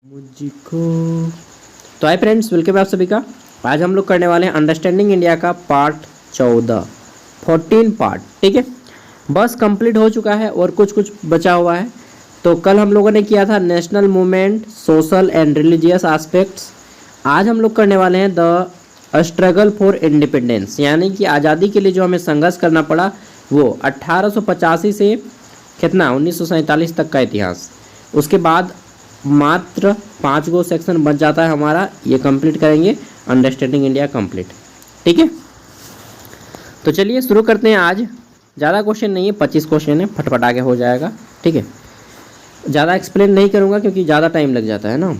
मुझको तो hi friends, welcome है आप सभी का। आज हम लोग करने वाले हैं अंडरस्टैंडिंग इंडिया का पार्ट 14 पार्ट। ठीक है, बस कंप्लीट हो चुका है और कुछ कुछ बचा हुआ है। तो कल हम लोगों ने किया था national movement, social and religious aspects. आज हम लोग करने वाले हैं द स्ट्रगल फॉर इंडिपेंडेंस, यानी कि आज़ादी के लिए जो हमें संघर्ष करना पड़ा वो 1885 से कितना 1947 तक का इतिहास। उसके बाद मात्र 5 गो सेक्शन बच जाता है हमारा, ये कंप्लीट करेंगे अंडरस्टैंडिंग इंडिया कंप्लीट। ठीक है, तो चलिए शुरू करते हैं। आज ज़्यादा क्वेश्चन नहीं है, 25 क्वेश्चन है, फटफट आगे हो जाएगा। ठीक है, ज़्यादा एक्सप्लेन नहीं करूँगा क्योंकि ज़्यादा टाइम लग जाता है ना।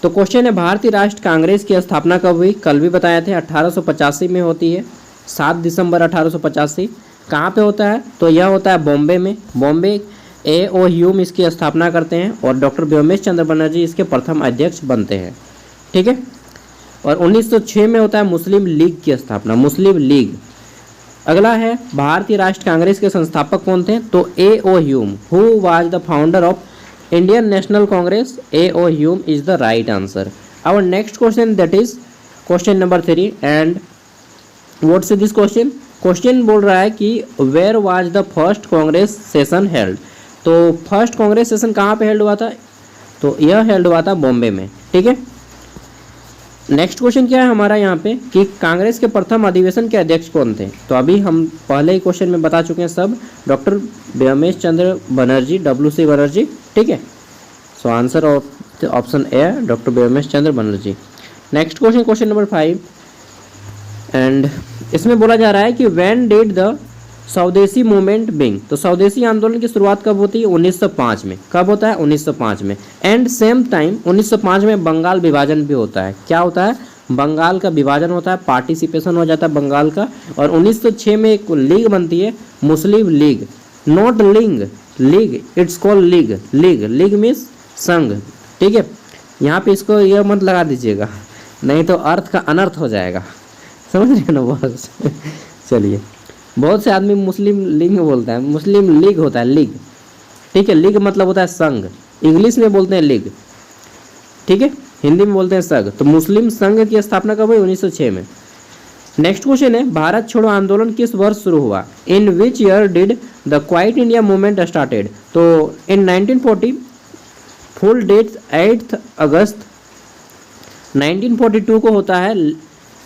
तो क्वेश्चन है, भारतीय राष्ट्र कांग्रेस की स्थापना कब हुई? कल भी बताए थे 1885 में होती है, 7 दिसंबर 1885। कहाँ पे होता है? तो यह होता है बॉम्बे में। बॉम्बे A.O. ह्यूम इसकी स्थापना करते हैं और डॉक्टर व्योमेश चंद्र बनर्जी इसके प्रथम अध्यक्ष बनते हैं। ठीक है, और 1906 में होता है मुस्लिम लीग की स्थापना, मुस्लिम लीग। अगला है, भारतीय राष्ट्र कांग्रेस के संस्थापक कौन थे? तो A.O. Hume. Who was the founder of Indian National Congress? A.O. Hume is the right answer. Our next question, that is question number 3। And what's this question? Question बोल रहा है कि where was the first Congress session held? तो first Congress session कहाँ पे held हुआ था? तो यह हेल्ड हुआ था बॉम्बे में। ठीक है, नेक्स्ट क्वेश्चन क्या है हमारा यहाँ पे कि कांग्रेस के प्रथम अधिवेशन के अध्यक्ष कौन थे? तो अभी हम पहले ही क्वेश्चन में बता चुके हैं सब, डॉक्टर व्योमेश चंद्र बनर्जी, WC बनर्जी। ठीक है, so answer of option A, doctor Vyomesh Chandra Banerjee. Next question, question number 5। And इसमें बोला जा रहा है कि when did the swadeshi movement बिंग? तो स्वदेशी आंदोलन की शुरुआत कब होती है? 1905 में। कब होता है? 1905 में। एंड सेम टाइम 1905 में बंगाल विभाजन भी होता है। क्या होता है? बंगाल का विभाजन होता है, पार्टिसिपेशन हो जाता है बंगाल का। और 1906 में एक लीग बनती है, मुस्लिम लीग, नॉट लिंग, league, it's called league. League, league means संघ। ठीक है, यहाँ पे इसको यह मत लगा दीजिएगा, नहीं तो अर्थ का अनर्थ हो जाएगा, समझ रहे हैं ना बस। चलिए, बहुत से आदमी मुस्लिम लीग बोलता है, मुस्लिम लीग होता है लीग। ठीक है, लीग मतलब होता है संघ, इंग्लिश में बोलते हैं लीग। ठीक है, हिंदी में बोलते हैं संघ। तो मुस्लिम संघ की स्थापना कब हुई? 1906 में। नेक्स्ट क्वेश्चन है, भारत छोड़ो आंदोलन किस वर्ष शुरू हुआ? In which year did the Quit India movement started? तो इन 1940, फुल डेट 8 अगस्त 1942 को होता है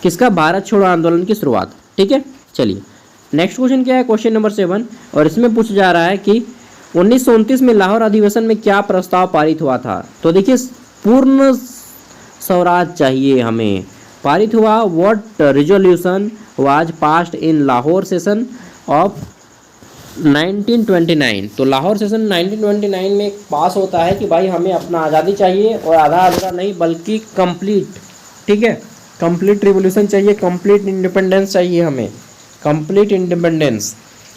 किसका? भारत छोड़ो आंदोलन की शुरुआत। ठीक है, चलिए नेक्स्ट क्वेश्चन क्या है? क्वेश्चन नंबर 7, और इसमें पूछा जा रहा है कि 1929 में लाहौर अधिवेशन में क्या प्रस्ताव पारित हुआ था? तो देखिए, पूर्ण स्वराज चाहिए हमें, पारित हुआ। What resolution was passed in Lahore session of 1929? तो लाहौर सेशन 1929 में पास होता है कि भाई हमें अपना आज़ादी चाहिए, और आधा अधूरा नहीं बल्कि कंप्लीट। ठीक है, कंप्लीट रिवोल्यूशन चाहिए, कंप्लीट इंडिपेंडेंस चाहिए हमें, कंप्लीट इंडिपेंडेंस।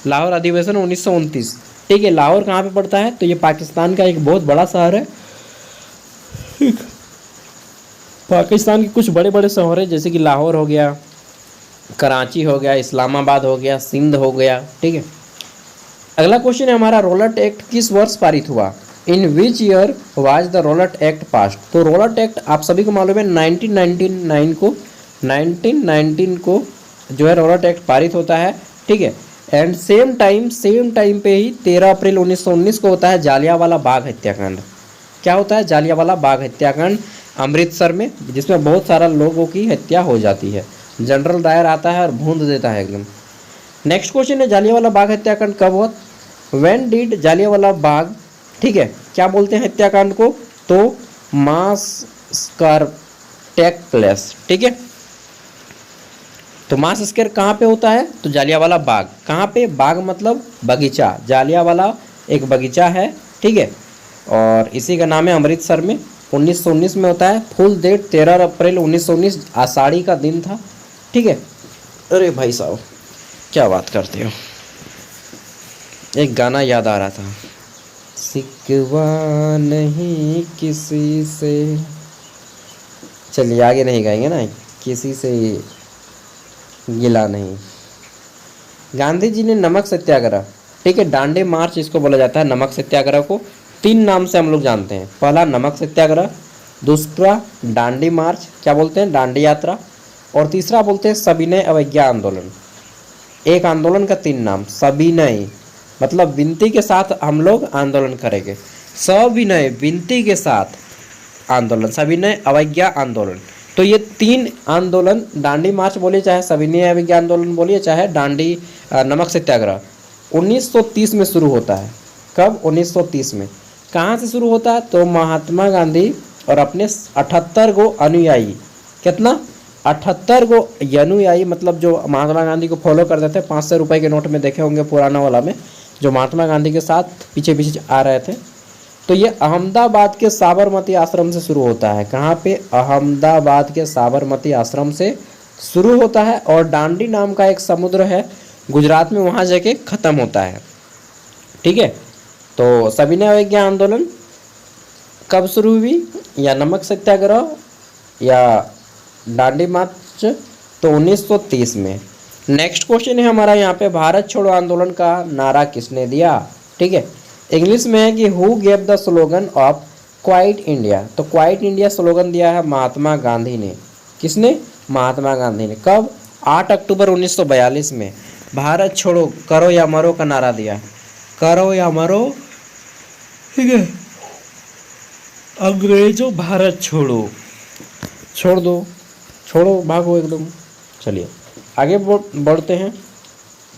लाहौर अधिवेशन 1929। ठीक है, लाहौर कहाँ पे पड़ता है? तो ये पाकिस्तान का एक बहुत बड़ा शहर है। पाकिस्तान के कुछ बड़े बड़े शहर हैं, जैसे कि लाहौर हो गया, कराची हो गया, इस्लामाबाद हो गया, सिंध हो गया। ठीक है, अगला क्वेश्चन है हमारा, रोलट एक्ट किस वर्ष पारित हुआ? In which year was the Rowlatt Act passed? तो रोलट एक्ट आप सभी को मालूम है 1919 को जो है रोलट एक्ट पारित होता है। ठीक है, एंड सेम टाइम पे ही 13 अप्रैल 1919 को होता है जालियांवाला बाग हत्याकांड। क्या होता है? जालियांवाला बाग हत्याकांड अमृतसर में, जिसमें बहुत सारा लोगों की हत्या हो जाती है। जनरल डायर आता है और भूंद देता है एकदम। नेक्स्ट क्वेश्चन है, जालियांवाला बाग हत्याकांड कब हुआ? व्हेन डिड जालियांवाला बाग, ठीक है, क्या बोलते हैं हत्याकांड को? तो मास टेक प्लेस। ठीक है, तो मास स्क्वायर कहाँ पे होता है? तो जालियांवाला बाग। कहाँ पे? बाग मतलब बगीचा, जालियांवाला एक बगीचा है। ठीक है, और इसी का नाम है अमृतसर में, 1919 में होता है। फुल डेट 13 अप्रैल 1919, आषाढ़ी का दिन था। ठीक है, अरे भाई साहब क्या बात करते हो, एक गाना याद आ रहा था, सिकवा नहीं किसी से। चलिए आगे नहीं गाएंगे ना, किसी से गिला नहीं। गांधी जी ने नमक सत्याग्रह, ठीक है, डांडे मार्च इसको बोला जाता है, नमक सत्याग्रह को तीन नाम से हम लोग जानते हैं। पहला नमक सत्याग्रह, दूसरा दांडी मार्च, क्या बोलते हैं, दांडी यात्रा, और तीसरा बोलते हैं सविनय अवज्ञा आंदोलन। एक आंदोलन का तीन नाम, सविनय मतलब विनती के साथ हम लोग आंदोलन करेंगे, सविनय विनती के साथ आंदोलन, सविनय अवज्ञा आंदोलन। तो ये तीन आंदोलन, दांडी मार्च बोलिए चाहे सविनय अवज्ञा आंदोलन बोलिए चाहे दांडी नमक सत्याग्रह, 1930 में शुरू होता है। कब? 1930 में। कहाँ से शुरू होता है? तो महात्मा गांधी और अपने 78 गो अनुयायी, कितना? 78 गो अनुयायी, मतलब जो महात्मा गांधी को फॉलो करते थे। 500 रुपये के नोट में देखे होंगे पुराना वाला में, जो महात्मा गांधी के साथ पीछे पीछे आ रहे थे। तो ये अहमदाबाद के साबरमती आश्रम से शुरू होता है। कहाँ पे? अहमदाबाद के साबरमती आश्रम से शुरू होता है, और दांडी नाम का एक समुद्र है गुजरात में, वहाँ जाके ख़त्म होता है। ठीक है, तो सविनय अवज्ञा आंदोलन कब शुरू हुई, या नमक सत्याग्रह या दांडी मार्च? तो 1930 में। नेक्स्ट क्वेश्चन है हमारा यहाँ पे, भारत छोड़ो आंदोलन का नारा किसने दिया? ठीक है, इंग्लिश में है कि who gave the slogan of quite India. तो क्वाइट इंडिया स्लोगन दिया है महात्मा गांधी ने। किसने? महात्मा गांधी ने। कब? 8 अक्टूबर 1942 में भारत छोड़ो करो या मरो का नारा दिया। करो या मरो, ठीक है, अंग्रेजों भारत छोड़ो, छोड़ दो, छोड़ो, भागो एकदम। चलिए आगे बढ़ते हैं।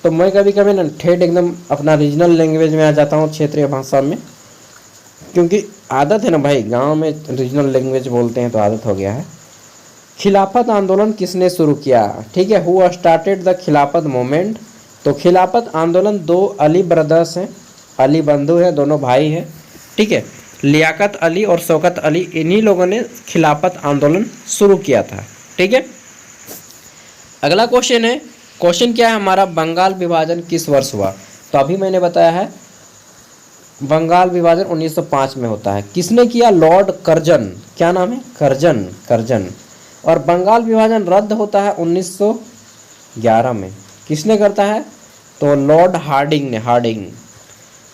तो मैं कभी कभी ना ठेठ एकदम अपना रीजनल लैंग्वेज में आ जाता हूँ, क्षेत्रीय भाषा में, क्योंकि आदत है ना भाई, गांव में रीजनल लैंग्वेज बोलते हैं तो आदत हो गया है। खिलाफत आंदोलन किसने शुरू किया? ठीक है, हु स्टार्टेड द खिलाफत मूवमेंट। तो खिलाफत आंदोलन दो अली ब्रदर्स हैं, अली बंधु हैं, दोनों भाई हैं। ठीक है, लियाकत अली और शौकत अली, इन्हीं लोगों ने खिलाफत आंदोलन शुरू किया था। ठीक है, अगला क्वेश्चन है, क्वेश्चन क्या है हमारा, बंगाल विभाजन किस वर्ष हुआ? तो अभी मैंने बताया है बंगाल विभाजन 1905 में होता है। किसने किया? Lord Curzon. क्या नाम है? Curzon, Curzon. और बंगाल विभाजन रद्द होता है 1911 में। किसने करता है? तो लॉर्ड हार्डिंग ने, हार्डिंग।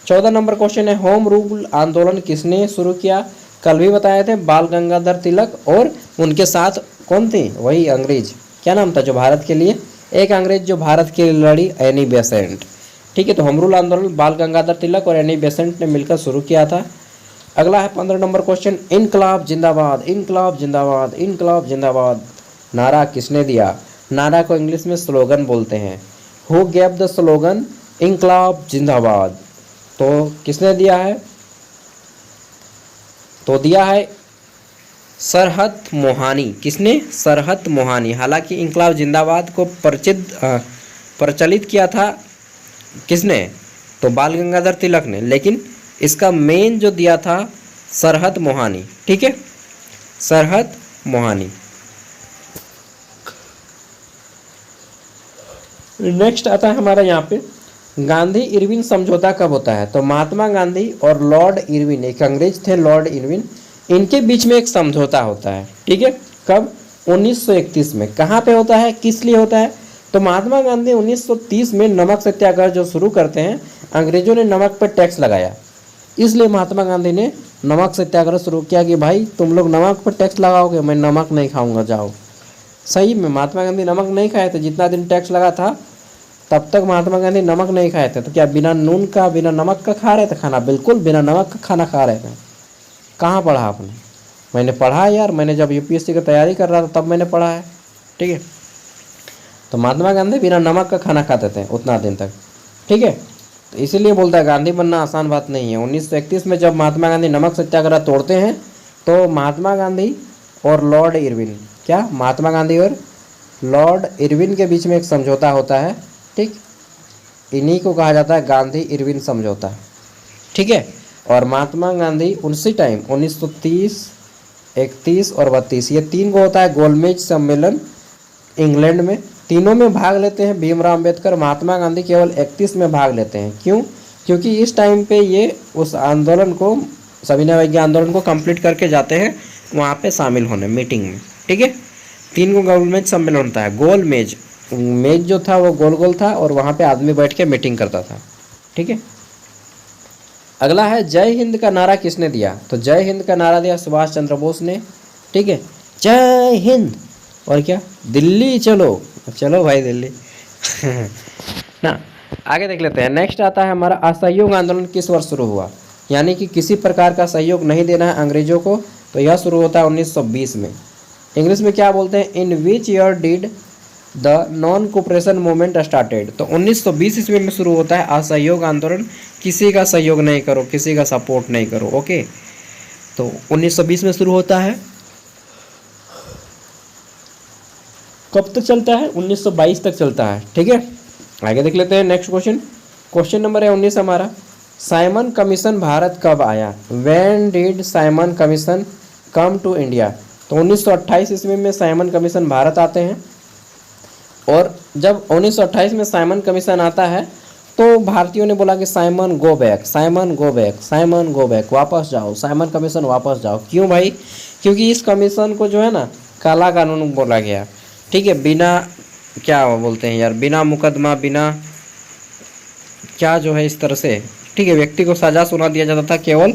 14 नंबर क्वेश्चन है, होम रूल आंदोलन किसने शुरू किया? कल भी बताए थे, बाल गंगाधर तिलक, और उनके साथ कौन थी? वही अंग्रेज, क्या नाम था जो भारत के लिए, एक अंग्रेज जो भारत के लिए लड़ी, एनी बेसेंट। ठीक है, तो होम रूल आंदोलन बाल गंगाधर तिलक और एनी बेसेंट ने मिलकर शुरू किया था। अगला है 15 नंबर क्वेश्चन, इनकलाब जिंदाबाद, इनकलाब जिंदाबाद, इनकलाब जिंदाबाद नारा किसने दिया? नारा को इंग्लिश में स्लोगन बोलते हैं। हु गेव द स्लोगन इनकलाब जिंदाबाद? तो किसने दिया है? तो दिया है सरहद मोहानी। किसने? सरहद मोहानी। हालांकि इनकलाब जिंदाबाद को प्रचलित किया था किसने? तो बाल गंगाधर तिलक ने, लेकिन इसका मेन जो दिया था सरहद मोहानी। ठीक है, सरहद मोहानी। नेक्स्ट आता है हमारा यहाँ पे, गांधी इरविन समझौता कब होता है? तो महात्मा गांधी और लॉर्ड इरविन, एक अंग्रेज थे लॉर्ड इरविन, इनके बीच में एक समझौता होता है। ठीक है, कब? 1931 में। कहाँ पे होता है, किस लिए होता है? तो महात्मा गांधी 1930 में नमक सत्याग्रह जो शुरू करते हैं, अंग्रेजों ने नमक पर टैक्स लगाया, इसलिए महात्मा गांधी ने नमक सत्याग्रह शुरू किया कि भाई तुम लोग नमक पर टैक्स लगाओगे, मैं नमक नहीं खाऊंगा, जाओ। सही में महात्मा गांधी नमक नहीं खाए थे, जितना दिन टैक्स लगा था तब तक महात्मा गांधी नमक नहीं खाए थे। तो क्या बिना नून का, बिना नमक का खा रहे थे खाना? बिल्कुल बिना नमक का खाना खा रहे थे। कहाँ पढ़ा आपने? मैंने पढ़ा यार, मैंने जब यूपीएससी की तैयारी कर रहा था तब मैंने पढ़ा है। ठीक है, तो महात्मा गांधी बिना नमक का खाना खाते थे उतना दिन तक। ठीक है, तो इसीलिए बोलता है गांधी बनना आसान बात नहीं है। 1931 में जब महात्मा गांधी नमक सत्याग्रह तोड़ते हैं, तो महात्मा गांधी और लॉर्ड इरविन, क्या महात्मा गांधी और लॉर्ड इरविन के बीच में एक समझौता होता है। ठीक, इन्हीं को कहा जाता है गांधी इरविन समझौता। ठीक है, और महात्मा गांधी उसी टाइम 1930, 31 और 32, ये तीन को होता है गोलमेज सम्मेलन इंग्लैंड में, तीनों में भाग लेते हैं भीमराव अंबेडकर। महात्मा गांधी केवल 31 में भाग लेते हैं। क्यों? क्योंकि इस टाइम पे ये उस आंदोलन को, सविनय अवज्ञा आंदोलन को कंप्लीट करके जाते हैं वहाँ पे शामिल होने मीटिंग में। ठीक है, तीन को गोलमेज सम्मेलन होता है। गोल मेज, मेज जो था वो गोल गोल था और वहाँ पे आदमी बैठ के मीटिंग करता था। ठीक है, अगला है जय हिंद का नारा किसने दिया? तो जय हिंद का नारा दिया सुभाष चंद्र बोस ने, ठीक है, जय हिंद। और क्या, दिल्ली चलो, चलो भाई दिल्ली ना। आगे देख लेते हैं। नेक्स्ट आता है हमारा असहयोग आंदोलन किस वर्ष शुरू हुआ? यानी कि किसी प्रकार का सहयोग नहीं देना है अंग्रेजों को, तो यह शुरू होता है 1920 में। इंग्लिश में क्या बोलते हैं? In which year did the non cooperation movement started? तो 1920 ईस्वी में शुरू होता है असहयोग आंदोलन। किसी का सहयोग नहीं करो, किसी का सपोर्ट नहीं करो, ओके। तो 1920 में शुरू होता है। कब तक चलता है? 1922 तक चलता है, ठीक है। आगे देख लेते हैं नेक्स्ट क्वेश्चन। क्वेश्चन नंबर है 19 हमारा, साइमन कमीशन भारत कब आया? When did Simon Commission come to India? तो 1928 ईस्वी में साइमन कमीशन भारत आते हैं। और जब 1928 में साइमन कमीशन आता है तो भारतीयों ने बोला कि Simon go back, Simon go back, Simon go back, वापस जाओ, साइमन कमीशन वापस जाओ। क्यों भाई? क्योंकि इस कमीशन को जो है ना काला कानून बोला गया, ठीक है। बिना क्या बोलते हैं यार, बिना मुकदमा, बिना क्या जो है इस तरह से, ठीक है, व्यक्ति को सज़ा सुना दिया जाता था। केवल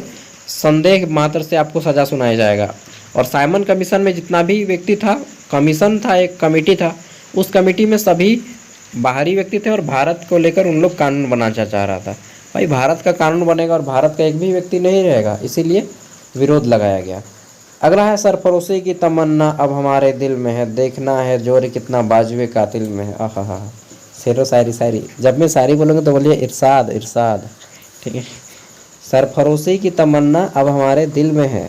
संदेह मात्र से आपको सज़ा सुनाया जाएगा। और साइमन कमीशन में जितना भी व्यक्ति था, कमीशन था, एक कमेटी था, उस कमेटी में सभी बाहरी व्यक्ति थे और भारत को लेकर उन लोग कानून बनाना चाह रहा था। भाई भारत का कानून बनेगा और भारत का एक भी व्यक्ति नहीं रहेगा, इसीलिए विरोध लगाया गया। अगला है सरफरोशी की तमन्ना अब हमारे दिल में है, देखना है जोर कितना बाजुए कातिल में है। आहा हा, शेरो शायरी शायरी। जब मैं शायरी बोलूँगा तो बोलिए इरशाद इरशाद, ठीक है। सरफरोशी की तमन्ना अब हमारे दिल में है,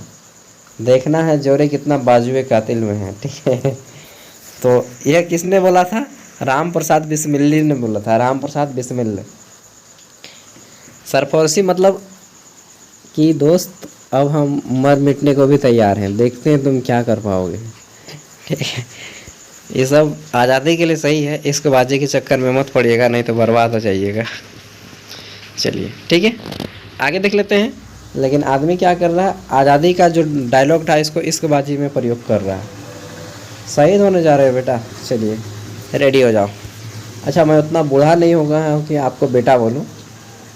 देखना है जोरे कितना बाजुए कातिल में है, ठीक है। तो यह किसने बोला था? राम प्रसाद बिस्मिल्ली ने बोला था, राम प्रसाद बिस्मिल्ली। सरफरोशी मतलब कि दोस्त अब हम मर मिटने को भी तैयार हैं, देखते हैं तुम क्या कर पाओगे, ठीक है। ये सब आज़ादी के लिए सही है, इसके बाजी के चक्कर में मत पड़िएगा, नहीं तो बर्बाद हो जाइएगा। चलिए ठीक है, आगे देख लेते हैं। लेकिन आदमी क्या कर रहा है? आज़ादी का जो डायलॉग था इसको इश्क बाजी में प्रयोग कर रहा है। शहीद होने जा रहे हो बेटा, चलिए रेडी हो जाओ। अच्छा, मैं उतना बूढ़ा नहीं हो गया हूँ कि आपको बेटा बोलूँ,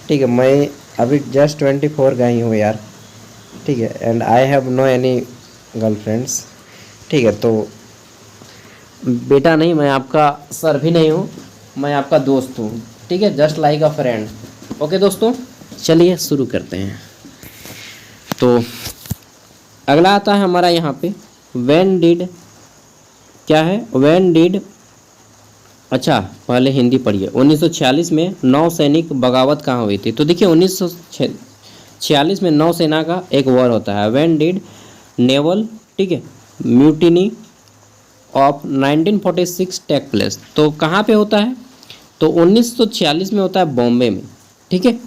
ठीक है। मैं अभी जस्ट 24 का ही हूँ यार, ठीक है। And I have no any girlfriends, ठीक है। तो बेटा नहीं, मैं आपका सर भी नहीं हूँ, मैं आपका दोस्त हूँ, ठीक है, जस्ट लाइक अ फ्रेंड। ओके दोस्तों, चलिए शुरू करते हैं। तो अगला आता है हमारा यहाँ पे व्हेन डिड, क्या है व्हेन डिड, अच्छा पहले हिंदी पढ़िए। 1946 में नौसैनिक बगावत कहाँ हुई थी? तो देखिए 1946 में नौसेना का एक वॉर होता है, व्हेन डिड नेवल, ठीक है, म्यूटिनी ऑफ 1946 टेक प्लेस। तो कहाँ पे होता है? तो 1946 में होता है बॉम्बे में, ठीक है।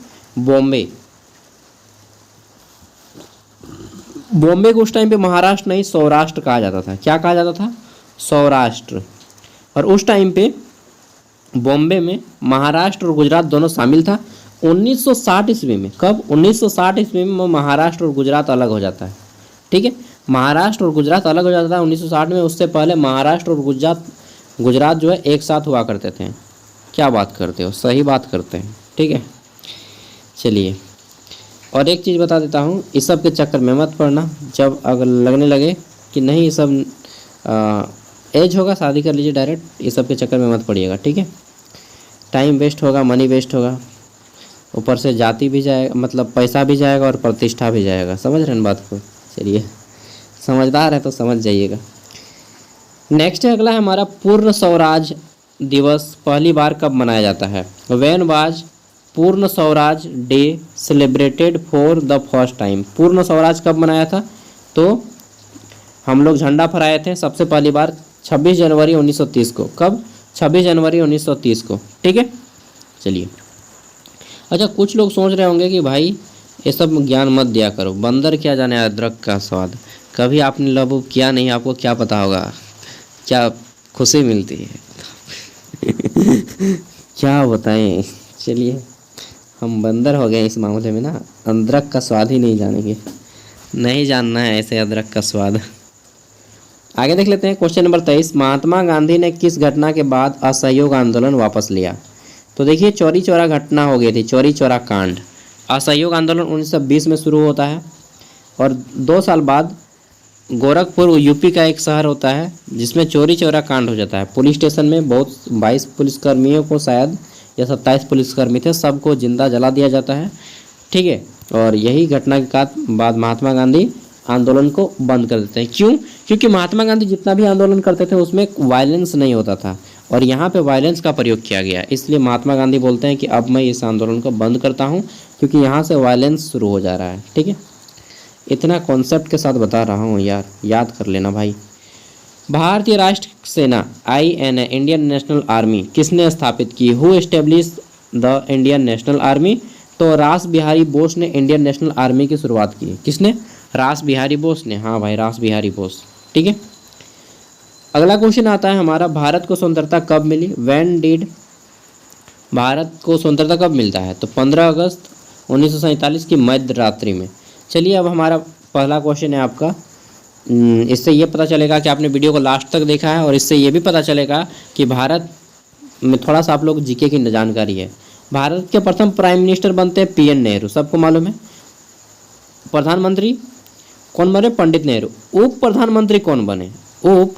बॉम्बे को उस टाइम पे महाराष्ट्र नहीं सौराष्ट्र कहा जाता था। क्या कहा जाता था? सौराष्ट्र। और उस टाइम पे बॉम्बे में महाराष्ट्र और गुजरात दोनों शामिल था। 1960 ईस्वी में, कब? 1960 ईस्वी में महाराष्ट्र और गुजरात अलग हो जाता है, ठीक है। महाराष्ट्र और गुजरात अलग हो जाता है 1960 में। उससे पहले महाराष्ट्र और गुजरात जो है एक साथ हुआ करते थे। क्या बात करते हो? सही बात करते हैं, ठीक है। चलिए, और एक चीज़ बता देता हूँ, इस सब के चक्कर में मत पड़ना। जब अगर लगने लगे कि नहीं ये सब एज होगा, शादी कर लीजिए डायरेक्ट, इस सब के चक्कर में मत पड़िएगा, ठीक है। टाइम वेस्ट होगा, मनी वेस्ट होगा, ऊपर से जाति भी जाएगा, मतलब पैसा भी जाएगा और प्रतिष्ठा भी जाएगा। समझ रहे हैं बात को? चलिए, समझदार है तो समझ जाइएगा। नेक्स्ट है, अगला है हमारा पूर्ण स्वराज दिवस पहली बार कब मनाया जाता है? व्हेन वाज पूर्ण Swaraj day celebrated for the first time? पूर्ण स्वराज कब मनाया था? तो हम लोग झंडा फहराए थे सबसे पहली बार 26 जनवरी 1930 को। कब? 26 जनवरी 1930 को, ठीक है। चलिए, अच्छा कुछ लोग सोच रहे होंगे कि भाई ये सब ज्ञान मत दिया करो, बंदर क्या जाने अदरक का स्वाद। कभी आपने लव किया नहीं, आपको क्या पता होगा क्या खुशी मिलती है क्या बताएं। चलिए, हम बंदर हो गए इस मामले में ना, अदरक का स्वाद ही नहीं जानेंगे, नहीं जानना है ऐसे अदरक का स्वाद। आगे देख लेते हैं क्वेश्चन नंबर 23। महात्मा गांधी ने किस घटना के बाद असहयोग आंदोलन वापस लिया? तो देखिए चौरी चौरा घटना हो गई थी, चौरी चौरा कांड, असहयोग आंदोलन 1920 में शुरू होता है और 2 साल बाद गोरखपुर यूपी का एक शहर होता है जिसमें चोरी चौरा कांड हो जाता है। पुलिस स्टेशन में बहुत 22 पुलिसकर्मियों को शायद या 27 पुलिसकर्मी थे, सबको जिंदा जला दिया जाता है। ठीक है, और यही घटना के बाद महात्मा गांधी आंदोलन को बंद कर देते हैं। क्यों? क्योंकि महात्मा गांधी जितना भी आंदोलन करते थे उसमें वायलेंस नहीं होता था और यहाँ पे वायलेंस का प्रयोग किया गया, इसलिए महात्मा गांधी बोलते हैं कि अब मैं इस आंदोलन को बंद करता हूँ क्योंकि यहाँ से वायलेंस शुरू हो जा रहा है। ठीक है, इतना कॉन्सेप्ट के साथ बता रहा हूँ यार, याद कर लेना भाई। भारतीय राष्ट्र सेना INA इंडियन नेशनल आर्मी किसने स्थापित की? Who establish the Indian national army? तो रास बिहारी बोस ने इंडियन नेशनल आर्मी की शुरुआत की। किसने? रास बिहारी बोस ने। हाँ भाई, रास बिहारी बोस। ठीक है, अगला क्वेश्चन आता है हमारा, भारत को स्वतंत्रता कब मिली? व्हेन डिड भारत को स्वतंत्रता कब मिलता है? तो 15 अगस्त 1947 की मध्य रात्रि में। चलिए अब हमारा पहला क्वेश्चन है आपका, इससे ये पता चलेगा कि आपने वीडियो को लास्ट तक देखा है और इससे ये भी पता चलेगा कि भारत में थोड़ा सा आप लोग जीके की जानकारी है। भारत के प्रथम प्राइम मिनिस्टर बनते हैं PN नेहरू, सबको मालूम है। प्रधानमंत्री कौन बने? पंडित नेहरू। उप प्रधानमंत्री कौन बने? उप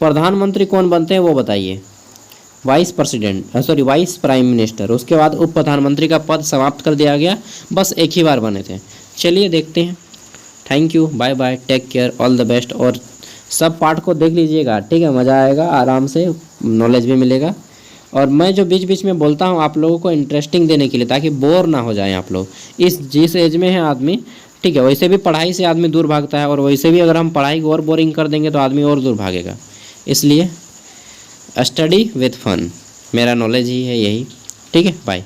प्रधानमंत्री कौन बनते हैं वो बताइए? Vice prime minister. उसके बाद उप प्रधानमंत्री का पद समाप्त कर दिया गया, बस एक ही बार बने थे। चलिए देखते हैं। Thank you, bye bye, take care, all the best. और सब पार्ट को देख लीजिएगा, ठीक है, मज़ा आएगा, आराम से नॉलेज भी मिलेगा। और मैं जो बीच बीच में बोलता हूँ आप लोगों को इंटरेस्टिंग देने के लिए, ताकि बोर ना हो जाएं आप लोग। जिस एज में है आदमी, ठीक है, वैसे भी पढ़ाई से आदमी दूर भागता है और वैसे भी अगर हम पढ़ाई को और बोरिंग कर देंगे तो आदमी और दूर भागेगा। इसलिए स्टडी विथ फन, मेरा नॉलेज ही है यही। ठीक है, बाय।